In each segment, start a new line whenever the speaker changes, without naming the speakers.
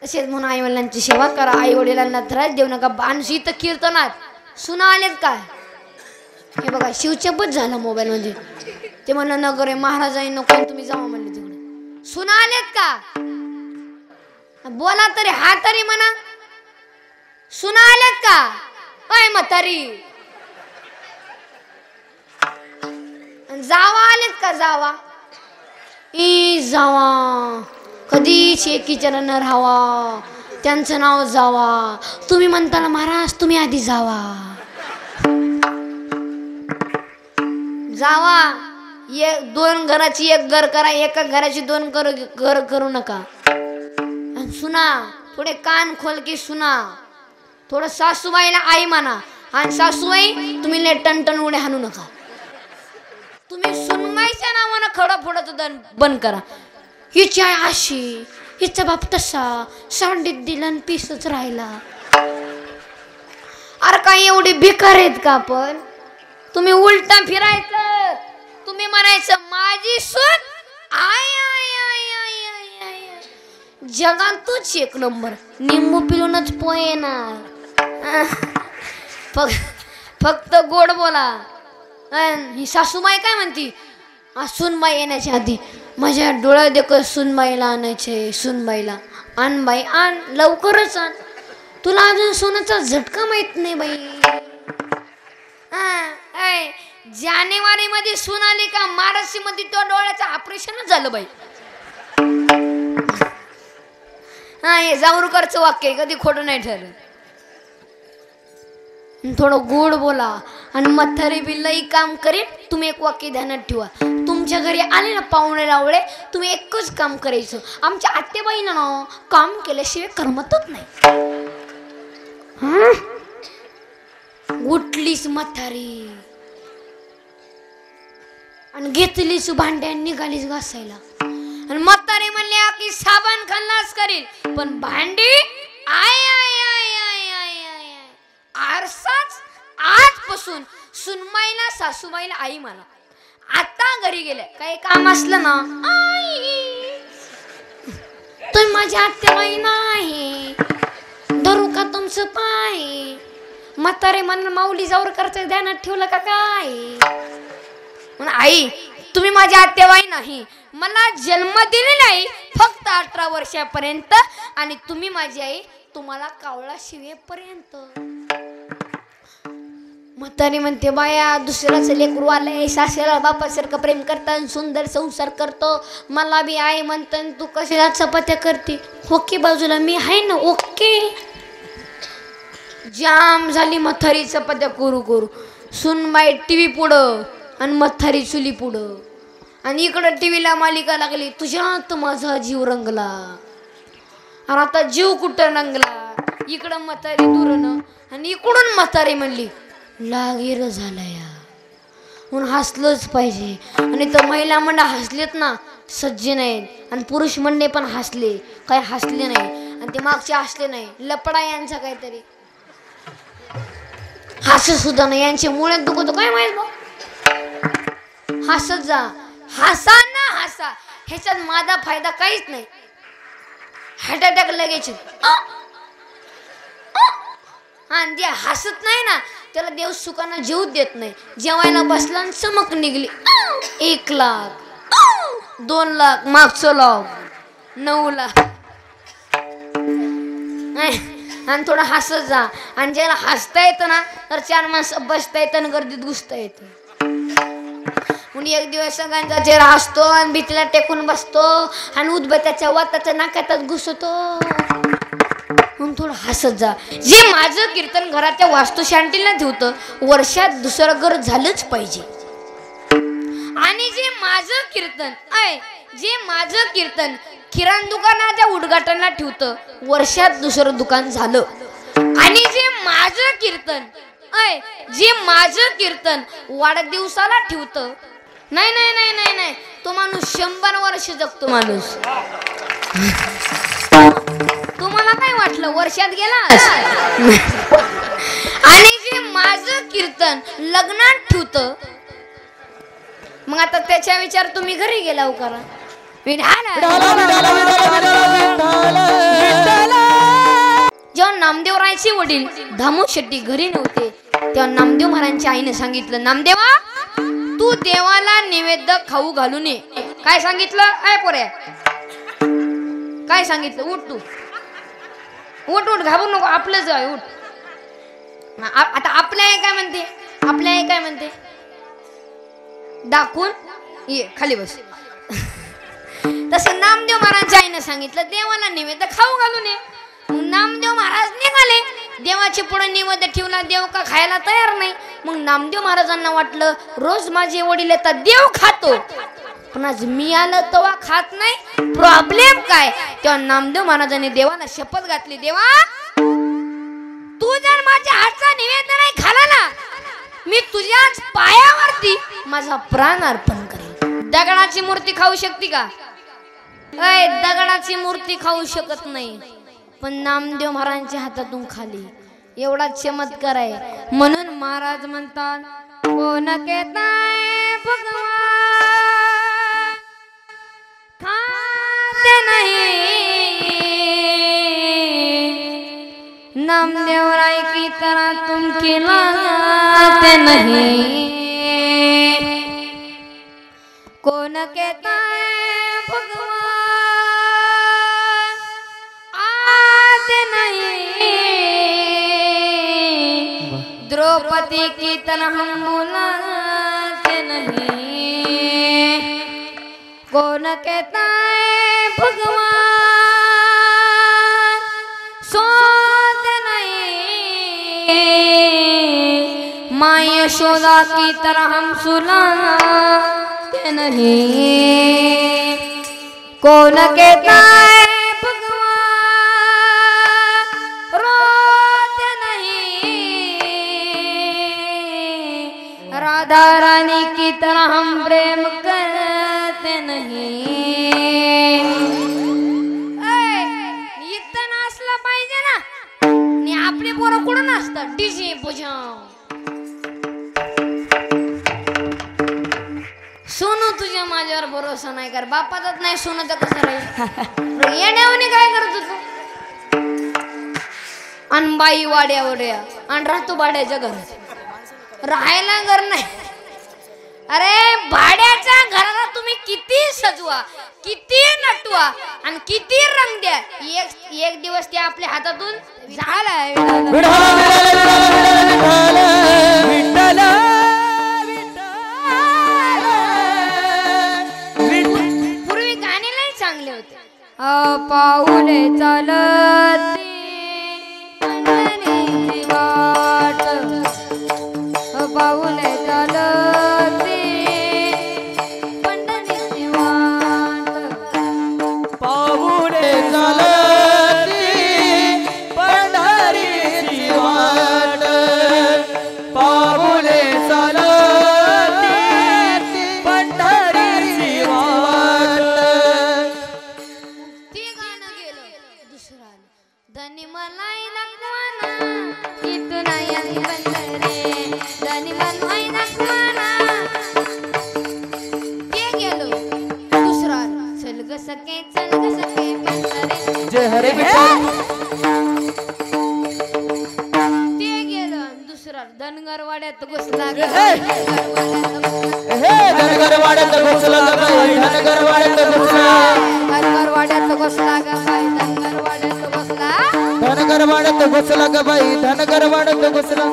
तसेच म्हणून आई वडिलांची सेवा करा, आई वडिलांना त्रास देऊ नका. बाणशी तर कीर्तनात सुना आलेत काय हे बघा, शिवचपच झाला मोबाईल मध्ये. ते म्हणलं नगर महाराजांनी नको तुम्ही जावा म्हणले तिकडे. सुना आलेत का बोला तरी, हा तरी म्हणा. सुना आलेत का अय म्हातारी? जावा आलेत का? जावा ई जावा कधीच एकीच्या न राहावा, त्यांचं नाव जावा. तुम्ही म्हणता ना महाराज तुम्ही आधी जावा. जावा. दोन घराची एक घर करा, एका घराची दोन घर करू नका. सुना थोडे कान खोल की सुना. थोडं सासूबाईला आई म्हणा, आणि सासूबाई तुम्ही लय टनटन उड्या हाणू नका. तुम्ही सुनबाईच्या नावानं खडा फोडाचं बंद करा. हिची आई अशी, हिचा बाप तसा, साडीत दिला आणि पीसच राहिला. अरे काही एवढी बेकार आहेत का आपण? तुम्ही उलटा फिरायचं, तुम्ही म्हणायचं माझी सून आय आय आय आय आय आय जगात तूच एक नंबर. निंबू पिलूनच पोहे येणार. फक्त गोड बोला. ही सासूबाई काय म्हणती, सुनबाई येण्याच्या आधी माझ्या डोळ्यात देखत सुनबाईला आणायचे. सुनबाईला आण बाई आण, लवकरच आण. तुला अजून सोन्याचा झटका माहित नाही बाई. जानेवारी मध्ये सून आली का मार्च मध्ये तो डोळ्याचं ऑपरेशनच झालं बाई. हे जावरूकरचं वाक्य कधी खोटं नाही ठरलं. थोडं गोड बोला. आणि म्हातारी बी लई काम करेल. तुम्ही एक वाक्य ध्यानात ठेवा, तुमच्या घरी आले ना पाहुणे रावळे, तुम्ही एकच काम करायचं. आमच्या आत्याबाईनं ना काम केल्याशिवाय करमतच नाही. उठलीस म्हातारी आणि घेतलीस भांड्या निघालीस घासायला. आणि म्हातारी म्हणली की साबण खाल्लाच करील, पण भांडी आय आय आय आय आय आय आरसाच. आजपासून सुनबाईला सासूबाईला आई मला. आता घरी गेले काही काम असलं ना आई तुम्ही माझ्या आत्याबाई नाही, धरू का तुमचं पाय? म्हातारे म्हणून माऊली जावर करता ध्यानात ठेवलं का काय? आई तुम्ही माझ्या आत्याबाई नाही, मला जन्म दिलेला आहे फक्त 18 वर्षापर्यंत, आणि तुम्ही माझी आई तुम्हाला कावळा शिवेपर्यंत. म्हातारी म्हणते बाया दुसऱ्याचं लेकरू आलंय, सासऱ्याला बापासारखं प्रेम करतात, सुंदर संसार करतो, मला बी आई म्हणतात, तू कशाला चपात्या करते? ओके बाजूला मी आहे ना. ओके जाम झाली म्हातारी चपात्या करू करू. सुनबाई टीव्ही पुढं आणि म्हातारी चुली पुढं. आणि इकडं टीव्हीला मालिका लागली, तुझ्यात माझा जीव रंगला. आणि आता जीव कुठं रंगला? इकडं म्हातारी दूरनं आणि इकडून म्हातारी म्हणली लागीर झाला या म्हणून हसलंच पाहिजे. आणि तर महिला मंडळ हसलेत ना सज्जे नाहीत, आणि पुरुष मंडळे पण हसले, काही हसले नाही, आणि ते मागचे हसले नाही. लपडा यांचा काहीतरी हस सुद्धा नाही, यांचे मुळ्यात दुखतो काय माहित बा. हसत जा, हसा ना हसा, ह्याच्यात माझा फायदा काहीच नाही. हार्ट अटॅक लगेच. आणि जे हसत नाही ना त्याला देव सुखाना जीव देत नाही. जेवायला बसला आणि चमक निघली, 1 लाख 2 लाख मागचं लाख 9 लाख. आणि थोडं हसत जा. आणि ज्याला हसता येतं ना तर 4 माणसं बसता येतं आणि गर्दीत घुसता येतं. म्हणून एक दिवस सगळ्यांचा चेहरा हसतो आणि भीतीला टेकून बसतो आणि उदबत्याच्या वाताच्या नाकातात घुसतो. म्हणून थोडं हसत जा. जे माझं कीर्तन घराच्या वास्तुशांतीला ठेवतं, वर्षात दुसरं घर झालंच पाहिजे. आणि जे माझं कीर्तन किराणा दुकानाच्या उद्घाटनाला ठेवतं, वर्षात दुसरं दुकान झालं. आणि जे माझं कीर्तन वाढदिवसाला ठेवतं, नाही नाही नाही नाही नाही, तो माणूस 100 वर्ष जगतो माणूस. तुम्हाला काय वाटलं वर्षात गेलास? आणि जे माझं कीर्तन लग्नात ठेवतं, मग आता त्याच्या विचार तुम्ही घरी गेला हो करा. नामदेवरायचे वडील धामू शेट्टी घरी नव्हते तेव्हा नामदेव महाराजांच्या आईने सांगितलं, नामदेवा तू देवाला नैवेद्य खाऊ घालू नये. काय सांगितलं? ऐ पोऱ्या, काय सांगितलं? उठ तू, उठ उठ, घाबरू नको, आपलंच आहे, उठ. आता आपल्या आई काय म्हणते? आपल्या आई काय म्हणते? दाखवून ये, खाली बस. तसं नामदेव महाराजांच्या आईने सांगितलं देवाला नैवेद्य खाऊ घालू नये. मग नामदेव महाराज निघाले, देवाची पुढे नैवेद्य ठेवला, देव का खायला तयार नाही. मग नामदेव महाराजांना वाटलं रोज माझे वडील येतात देव खातो, पण आज मी आलं तेव्हा खात नाही, प्रॉब्लेम काय? तेव्हा नामदेव महाराजांनी देवाला शपथ घातली, देवा तू जर माझ्या हातचा नैवेद्य नाही खाला ना, मी तुझ्याच पायावरती माझा प्राण अर्पण करेन. दगडाची मूर्ती खाऊ शकते का? दगडाची मूर्ती खाऊ शकत नाही, पण नामदेव महाराजांच्या हातातून खाली. एवढा चमत्कार आहे. म्हणून महाराज म्हणतात कोण केताय भगवान खाते नाही, नामदेव राय की तरह तुम खिलाते नहीं. कोण केताय भगवान आते नहीं, द्रौपदी की तरह हम बुलाते नहीं. कौन कहता है भगवान सोते नहीं, माँ यशोदा की तरह हम सुलाते नहीं. कौन कहता है भगवान रोते नहीं, राधा रानी की तरह हम प्रेम करते नहीं. इथं असलं पाहिजे ना, आणि आपले पोरं कुठं नसतात डीजे पूजा. सोनू तुझ्या माझ्यावर भरोसा नाही कर, बापाचाच नाही सोनूचा कसं राहील? येण्यावाने काय करत होतो? अनबाई वाड्या वड्या आणि राहतो भाड्याच्या घरात, राहायला घर नाही. अरे भाड्याच्या घराला तुम्ही किती सजवा, किती नटवा आणि किती रंग द्या, एक दिवस ते आपल्या हातातून झालाय. पूर्वी गाणे लय चांगले होते. पाऊले चालती पंढरीची वाट, पाऊले चालती पंढरीची वाट,
पाऊले चालती पंढरीची वाट, पाऊले चालती पंढरीची वाट.
ते गाणं गेलं, दुसरं आलं धनी मलाई दाखवाना इथून आई पंढरे, धनी मलाई दाखवाना. ते गेलं, दुसरं आलं चल ग सखे पंढरे.
जय हरे विठ्ठल.
ते गेलं, दुसरं धनगर वाड्यात घुसला ग,
हे धनगर वाड्यात घुसला ग बाई, धनगर वाड्यात घुसला,
धनगर वाड्यात घुसला ग बाई, धनगर वाड्यात घुसला,
धनगर वाड्यात घुसला ग बाई, धनगर वाड्यात घुसला,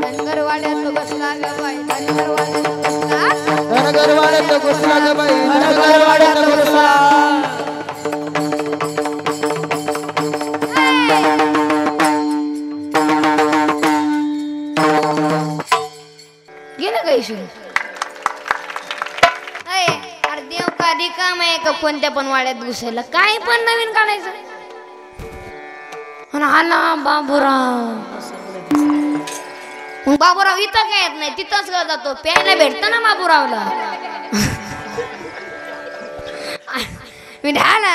धनगर वाड्यात घुसला ग बाई, धनगर वाड्यात घुसला,
धनगर वाड्यात घुसला ग बाई, धनगर वाड्यात घुसला.
गेलं काही सुरू. अरे देव का रिकाम आहे का कोणत्या पण वाड्यात घुसायला? काय पण नवीन काढायचं. आला बाबूराव, बाबूराव इथं काय येत नाही, तिथंच जातो, प्यायला भेटतं ना बाबूरावला. विठाला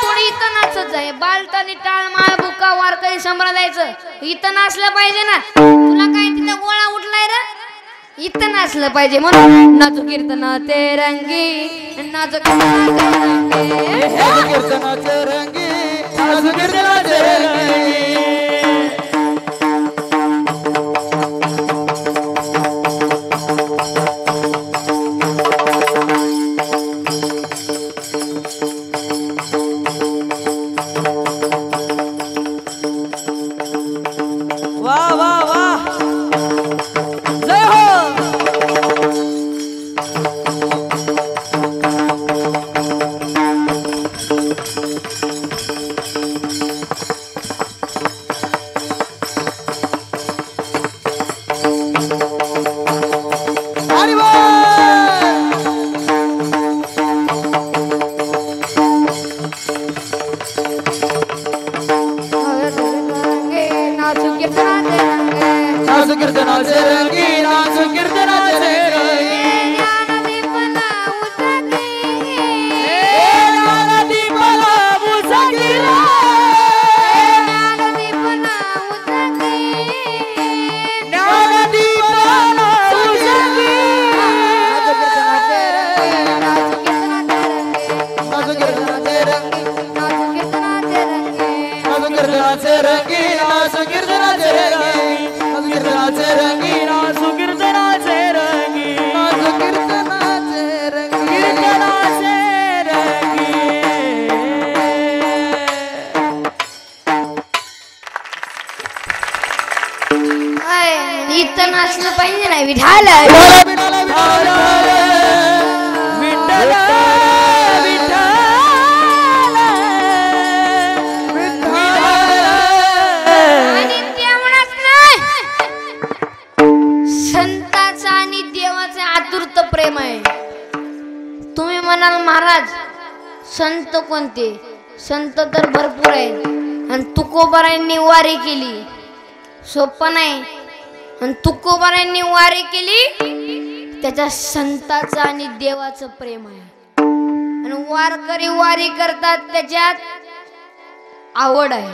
थोडी इथं नाचत आहे, बालतानी टाळ माळ बुका वार काही संभ्रायचं. इथं नाचलं पाहिजे ना. तुला काय तिथं गोळा उठलाय रे? इथं नाचलं पाहिजे म्हणून नाचू कीर्तनाचे रंगी नाचू
कीर्तनाचे रंगी नाचू कीर्तनाचे रंगी
इथं नाचलं पाहिजे नाही विठाल संताचा आणि देवाचे आतुरत प्रेम आहे. तुम्ही म्हणाल महाराज संत कोणते? संत तर भरपूर आहेत आणि तुकोबारायांनी वारी केली सोपं नाही. आणि तुकोबारायांनी वारी केली त्याच्या संताचं आणि देवाचं प्रेम आहे. आणि वारकरी वारी करतात त्याच्यात आवड आहे.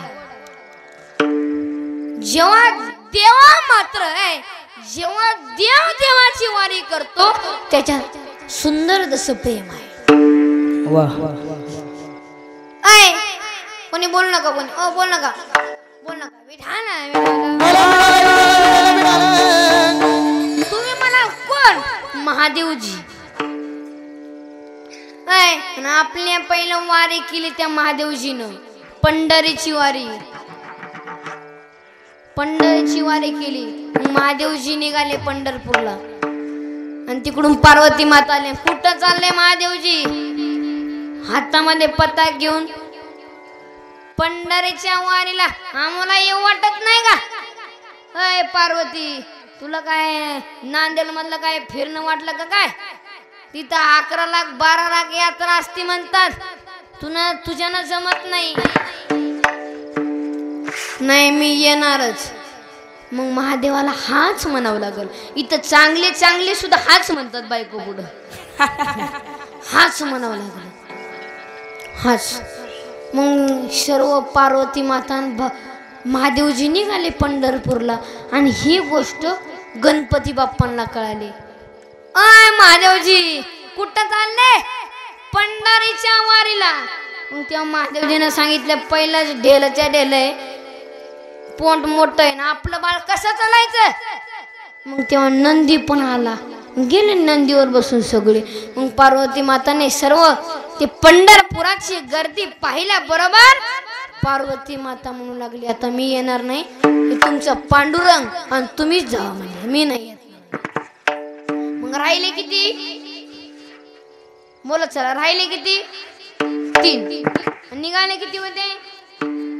जेव्हा देवा मात्र आहे जेव्हा देव देवाची वारी करतो त्याच्यात सुंदर जसं प्रेम आहे. कोणी बोल नका कोणी बोल नका बोल नका विठाल तुम्ही मला कोण? महादेवजी. आपल्या पहिलं वारी केली त्या महादेवजीनं पंढरीची वारी केली. महादेवजी निघाले पंढरपूरला आणि तिकडून पार्वती माता आले. कुठं चालले महादेवजी? हातामध्ये पताक घेऊन पंढरीच्या वारीला. आम्हाला येऊ वाटत नाही का? अय पार्वती तुला काय नांदेड मधलं काय फिरणं वाटलं का काय? तिथं 11 लाख 12 लाख यात्रा असती म्हणतात. तुझ्यानं जमत नाही. नाही मी येणारच. मग महादेवाला हाच म्हणावं लागल. इथं चांगले चांगले सुद्धा हाच म्हणतात बायको पुढं. हाच म्हणावं लागल हाच. मग सर्व पार्वती माता महादेवजी निघाले पंढरपूरला आणि ही गोष्ट गणपती बाप्पांना कळाली. अय महादेवजी कुठं चालले? पंढरीच्या वारीला. मग तेव्हा महादेवजीनं सांगितलं पहिलंच ढेलच्या ढेल आहे पोट मोठं आहे ना आपलं बाळ कसं चालायचं? मग तेव्हा नंदी पण आला. गेले नंदीवर बसून सगळे. मग पार्वती माताने सर्व ते पंढरपुराची गर्दी पाहिल्या बरोबर पार्वती माता म्हणू लागली आता मी येणार नाही. तुमचा पांडुरंग आणि तुम्हीच जावा म्हणजे मी नाही येत. मग राहिले किती? बोलत चला राहिले किती? 3. निघाले किती होते?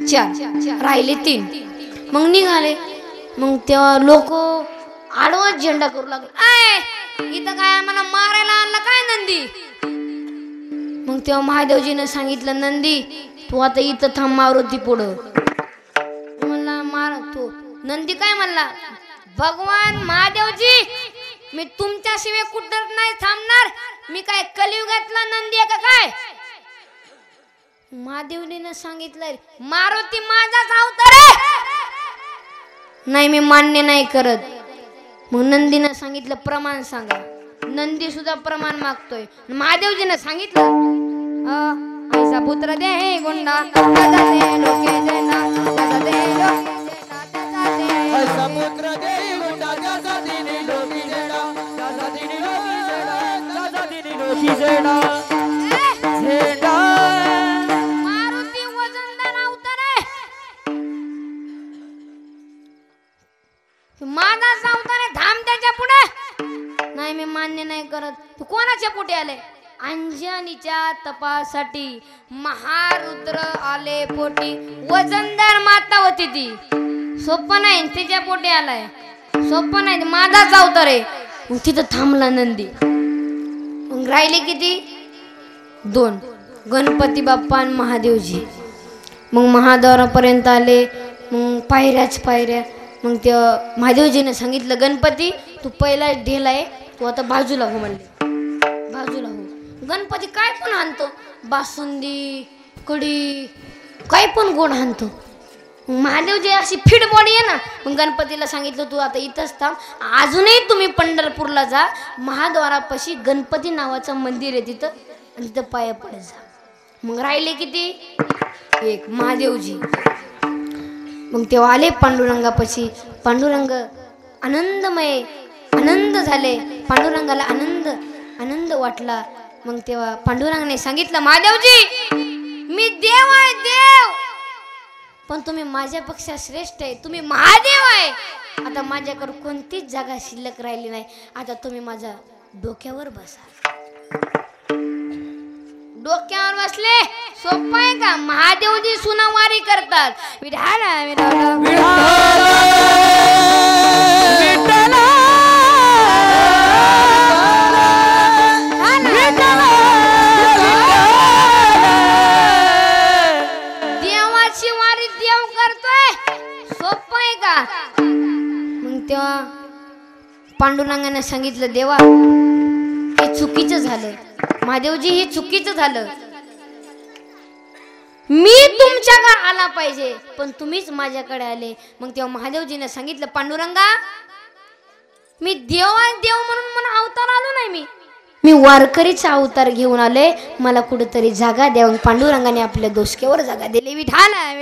4. राहिले 3. मग निघाले. मग तेव्हा लोक आडवा झेंडा करू लागले. इथं काय आम्हाला मारायला आणला काय नंदी? मग तेव्हा महादेवजीनं सांगितलं नंदी तू आता इथं थांब मारुती पुढं. म्हणला मार तू. नंदी काय म्हणला? भगवान महादेवजी मी तुमच्याशिवाय कुठं नाही थांबणार. मी काय कलियुगातला नंदी आहे का काय? महादेवजीनं सांगितलंय मारुती माझाच अवतार आहे. नाही मी मान्य नाही करत. मग नंदीनं सांगितलं प्रमाण सांगा. नंदी सुद्धा प्रमाण मागतोय. महादेवजीनं सांगितलं ऐसा पुत्र दे गुंडा दादा दे लोके देना दादा दे
ऐसा पुत्र दे गुंडा दादा दिनी लोकी देना दादा दिनी लोकी देना दादा दिनी लोकी देना देना.
मारुती वजनदार अवतार आहे. माझा अवतार आहे. धाम त्याच्या पुढे नाही. मी मान्य नाही करत. तू कोणाच्या पोटी आले? अंजनीच्या तपासाठी महारुद्र आले पोटी. वजनदार माता होती ती. सोपं नाही. तिच्या पोटी आलाय. सोपं नाही. माझाच अवतार आहे. मग तिथं थांबला नंदी. मग राहिले किती? 2. गणपती बाप्पा आणि महादेवजी. मग महाद्वारापर्यंत आले. मग पायऱ्याच पायऱ्या. मग ते महादेवजीने सांगितलं गणपती तू पहिला ढेलाय, तू आता बाजूला हो म्हणले. बाजूला हो. गणपती काय पण आणतो. बासुंदी कढी काय पण गोड आणतो. महादेवजी अशी फिट बॉडी आहे ना. मग गणपतीला सांगितलं तू आता इथंच थांब. अजूनही तुम्ही पंढरपूरला जा. महाद्वारापाशी गणपती नावाचं मंदिर आहे तिथं. आणि तिथं पाया पडत जा. मग राहिले किती? 1. महादेवजी. मग तेव्हा आले पांडुरंगापाशी. पांडुरंग आनंदमय आनंद झाले. पांडुरंगाला आनंद वाटला. मग तेव्हा पांडुरंगाने सांगितलं महादेवजी मी देव आहे देव, पण तुम्ही माझ्यापेक्षा श्रेष्ठ आहे. तुम्ही महादेव आहे. आता माझ्याकडे कोणतीच जागा शिल्लक राहिली नाही. आता तुम्ही माझ्या डोक्यावर बसा. डोक्यावर बसले. सोपं आहे का? महादेवजी सुनावारी करतात. विठाला विठाला देवाची वारी देव करतोय. सोपं आहे का? मग तेव्हा पांडुरंगाने सांगितलं देवा हे चुकीचं झालं. महादेवजी हे चुकीचं झालं. मी तुमच्याकडे आला पाहिजे पण तुम्हीच माझ्याकडे आले. मग तेव्हा महादेवजीने सांगितलं पांडुरंगा मी देव म्हणून मला अवतार आलो नाही. मी वारकरीचा अवतार घेऊन आले. मला कुठेतरी जागा द्या. पांडुरंगाने आपल्या डोसक्यावर जागा दिली. विठाला आणि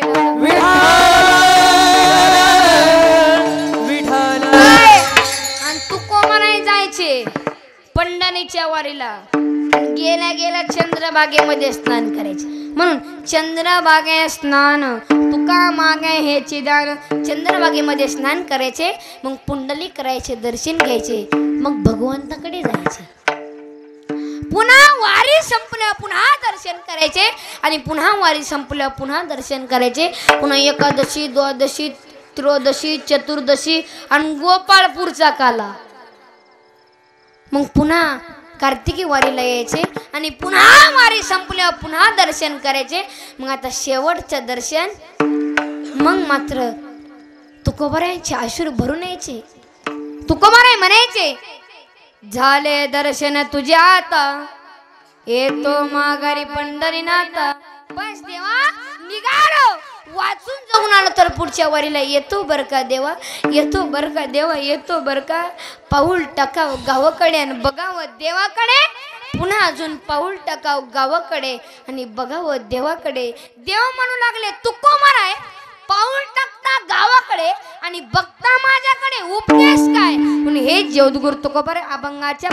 तू कोमाला जायचे पंढरीच्या वारीला. गेल्या चंद्रभागेमध्ये स्नान करायचे. म्हणून चंद्रभागे स्नान तुका मागे हे चिदान. चंद्रभागेमध्ये स्नान करायचे. मग पुंडलिक करायचे, दर्शन घ्यायचे. मग भगवंताकडे जायचे. पुन्हा वारी संपल्या पुन्हा दर्शन करायचे. आणि पुन्हा वारी संपल्या पुन्हा दर्शन करायचे. पुन्हा एकादशी द्वादशी त्रयोदशी चतुर्दशी आणि गोपाळपूरचा काला. मग पुन्हा कार्तिकी वारीला यायचे. आणि पुन्हा वारी संपल्यावर पुन्हा दर्शन करायचे. मग आता शेवटचं दर्शन मग मात्र तुकोबारायांचे आशुर भरून यायचे. तुकोबाराय म्हणायचे झाले दर्शन तुझे आता येतो माघारी पंढरीनाथा. बस देवा निघालो. वाचून जाऊन आलो तर पुढच्या वारीला येतो बर का देवा, येतो बर का देवा, येतो बर का. पाऊल टाकाव गावाकडे आणि बघावं देवाकडे. पुन्हा अजून पाऊल टाकाव गावाकडे आणि बघावं देवाकडे. देव म्हणू लागले तुकोबाराय पाऊल टाकता गावाकडे आणि बघता माझ्याकडे उपदेश काय. म्हणून हे ज्योतगुरु तुकोबाराय अभंगाच्या